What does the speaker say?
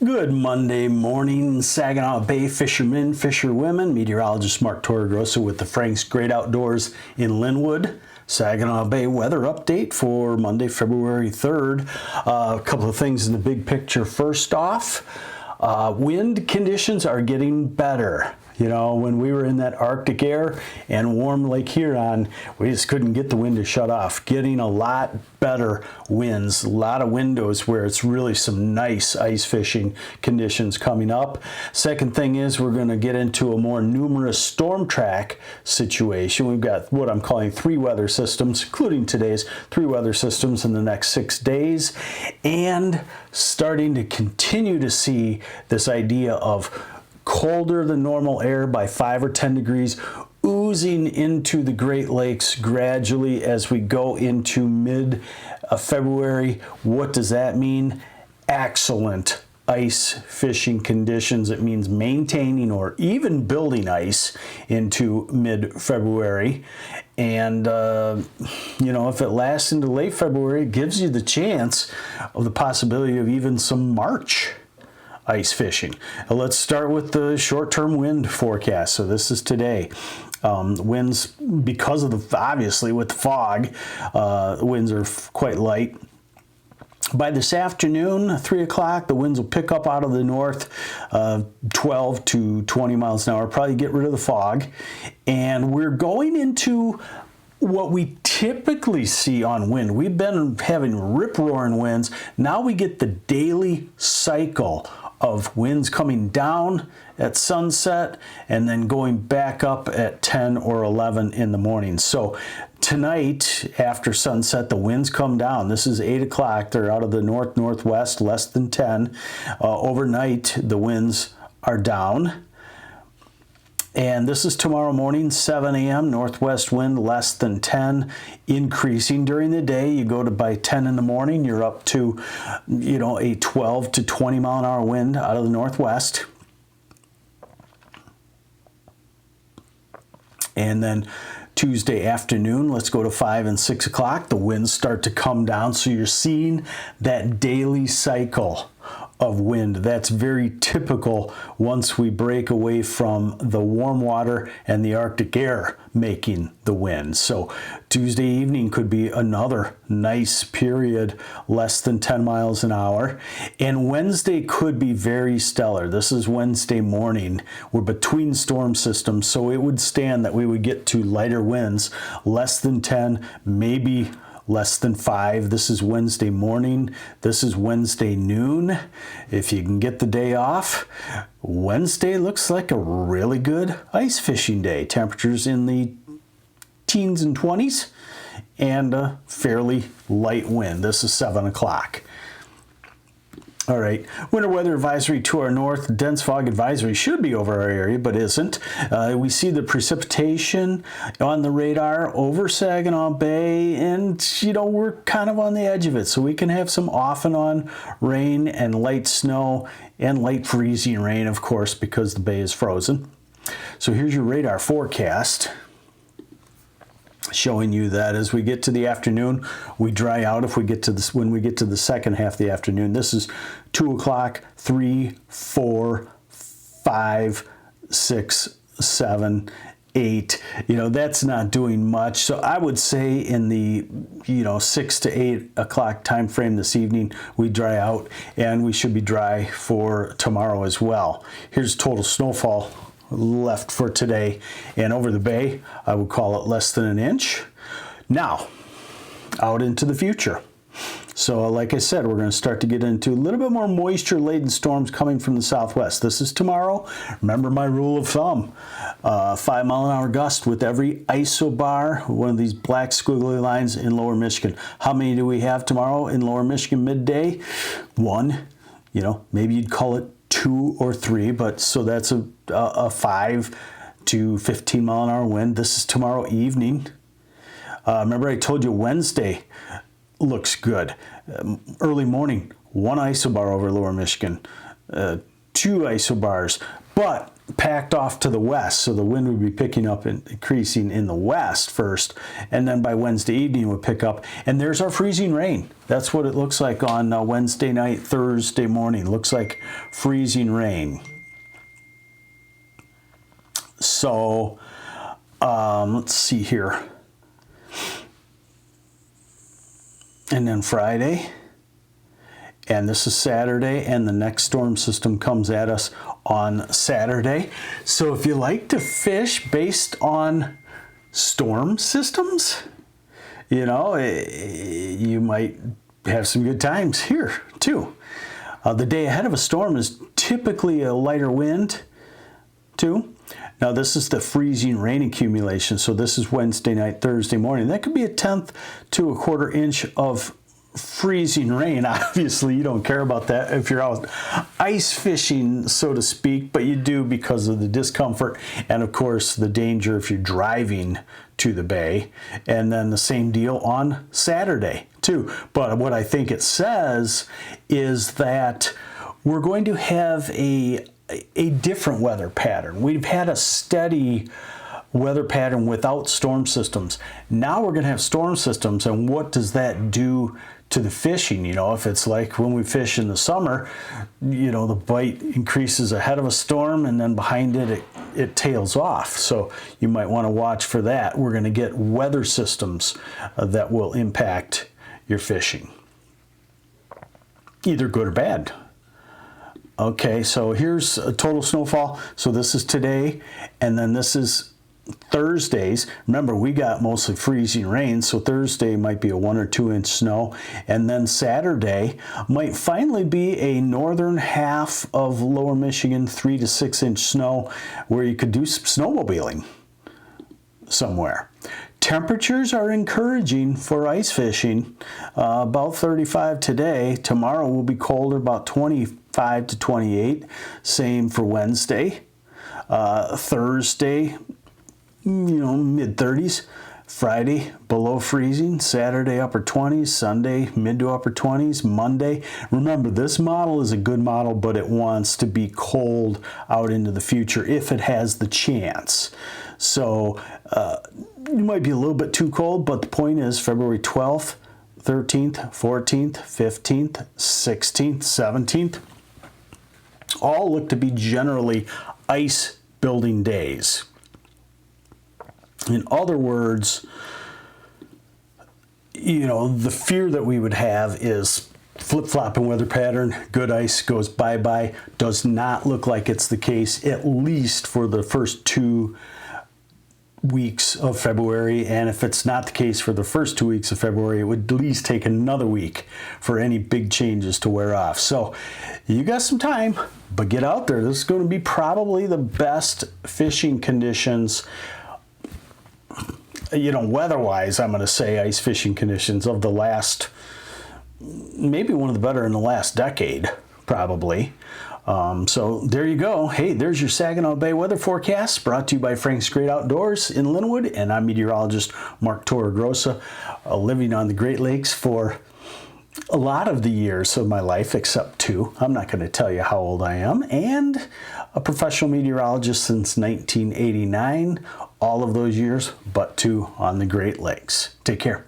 Good Monday morning, Saginaw Bay fishermen, fisherwomen. Meteorologist Mark Torregrossa with the Frank's Great Outdoors in Linwood. Saginaw Bay weather update for Monday, February 3rd. A couple of things in the big picture. First off, wind conditions are getting better. You know, when we were in that Arctic air and warm Lake Huron, we just couldn't get the wind to shut off. Getting a lot better winds, a lot of windows where it's really some nice ice fishing conditions coming up. Second thing is we're going to get into a more numerous storm track situation. We've got what I'm calling 3 weather systems, including today's 3 weather systems in the next 6 days, and starting to continue to see this idea of colder than normal air by 5 or 10 degrees oozing into the Great Lakes gradually as we go into mid-February. What does that mean? Excellent ice fishing conditions. It means maintaining or even building ice into mid-February. And, you know, if it lasts into late February, it gives you the chance of the possibility of even some March ice fishing. Let's start with the short-term wind forecast. So this is today. Winds, because of the, obviously with the fog, winds are quite light. By this afternoon, 3 o'clock, the winds will pick up out of the north, 12 to 20 miles an hour, probably get rid of the fog. And we're going into what we typically see on wind. We've been having rip-roaring winds. Now we get the daily cycle of winds coming down at sunset and then going back up at 10 or 11 in the morning. So tonight after sunset, the winds come down. This is 8 o'clock. They're out of the north-northwest, less than 10. Overnight, the winds are down. And this is tomorrow morning, 7 a.m., northwest wind less than 10, increasing during the day. You go to by 10 in the morning, you're up to, you know, a 12 to 20 mile an hour wind out of the northwest. And then Tuesday afternoon, let's go to 5 and 6 o'clock. The winds start to come down. So you're seeing that daily cycle of wind. That's very typical once we break away from the warm water and the Arctic air making the wind. So Tuesday evening could be another nice period, less than 10 miles an hour. And Wednesday could be very stellar. This is Wednesday morning. We're between storm systems, so it would stand that we would get to lighter winds, less than 10, maybe less than 5. This is Wednesday morning. This is Wednesday noon. If you can get the day off, Wednesday looks like a really good ice fishing day. Temperatures in the teens and 20s and a fairly light wind. This is 7 o'clock. All right, winter weather advisory to our north. Dense fog advisory should be over our area, but isn't. We see the precipitation on the radar over Saginaw Bay, and, you know, we're kind of on the edge of it. So we can have some off and on rain and light snow and light freezing rain, of course, because the bay is frozen. So here's your radar forecast, showing you that as we get to the afternoon, we dry out if we get to this, when we get to the second half of the afternoon. This is 2 o'clock, 3, 4, 5, 6, 7, 8. You know, that's not doing much. So I would say in the, you know, 6 to 8 o'clock time frame this evening, we dry out, and we should be dry for tomorrow as well. Here's total snowfall left for today, and over the bay I would call it less than an inch. Now out into the future, so like I said, we're going to start to get into a little bit more moisture laden storms coming from the southwest. This is tomorrow. Remember my rule of thumb, 5 mile an hour gust with every isobar, one of these black squiggly lines in lower Michigan. How many do we have tomorrow in lower Michigan midday? 1. You know, maybe you'd call it 2 or 3, but so that's a 5 to 15 mile an hour wind. This is tomorrow evening. Remember I told you Wednesday looks good. Early morning, 1 isobar over lower Michigan, 2 isobars. But packed off to the west, so the wind would be picking up and increasing in the west first, and then by Wednesday evening it would pick up, and there's our freezing rain. That's what it looks like on Wednesday night, Thursday morning. It looks like freezing rain. So let's see here. And then Friday, and this is Saturday, and the next storm system comes at us on Saturday. So if you like to fish based on storm systems, you know, you might have some good times here too. The day ahead of a storm is typically a lighter wind too. Now this is the freezing rain accumulation. So this is Wednesday night, Thursday morning. That could be 1/10 to 1/4 inch of freezing rain. Obviously, you don't care about that if you're out ice fishing, so to speak, but you do because of the discomfort and, of course, the danger if you're driving to the bay. And then the same deal on Saturday, too. But what I think it says is that we're going to have a different weather pattern. We've had a steady weather pattern without storm systems. Now we're going to have storm systems, and what does that do to the fishing? You know, if it's like when we fish in the summer, you know, the bite increases ahead of a storm, and then behind it tails off. So you might want to watch for that. We're going to get weather systems that will impact your fishing, either good or bad. Okay, so here's a total snowfall. So this is today, and then this is Thursdays. Remember, we got mostly freezing rain, so Thursday might be a 1 or 2 inch snow, and then Saturday might finally be a northern half of lower Michigan 3 to 6 inch snow, where you could do some snowmobiling somewhere. Temperatures are encouraging for ice fishing. About 35 today. Tomorrow will be colder, about 25 to 28. Same for Wednesday. Thursday, you know, mid-30s. Friday, below freezing. Saturday, upper 20s. Sunday, mid to upper 20s. Monday. Remember, this model is a good model, but it wants to be cold out into the future if it has the chance. So it might be a little bit too cold, but the point is February 12th, 13th, 14th, 15th, 16th, 17th, all look to be generally ice building days. In other words, you know, the fear that we would have is flip-flopping weather pattern, good ice goes bye-bye. Does not look like it's the case, at least for the first 2 weeks of February. And if it's not the case for the first 2 weeks of February, it would at least take another week for any big changes to wear off. So you got some time, but get out there. This is going to be probably the best fishing conditions, you know, weather-wise, I'm going to say ice fishing conditions of the last, maybe one of the better in the last decade, probably. So there you go. Hey, there's your Saginaw Bay weather forecast, brought to you by Frank's Great Outdoors in Linwood, and I'm meteorologist Mark Torregrossa, living on the Great Lakes for a lot of the years of my life, except 2. I'm not going to tell you how old I am, and a professional meteorologist since 1989, all of those years, but 2 on the Great Lakes. Take care.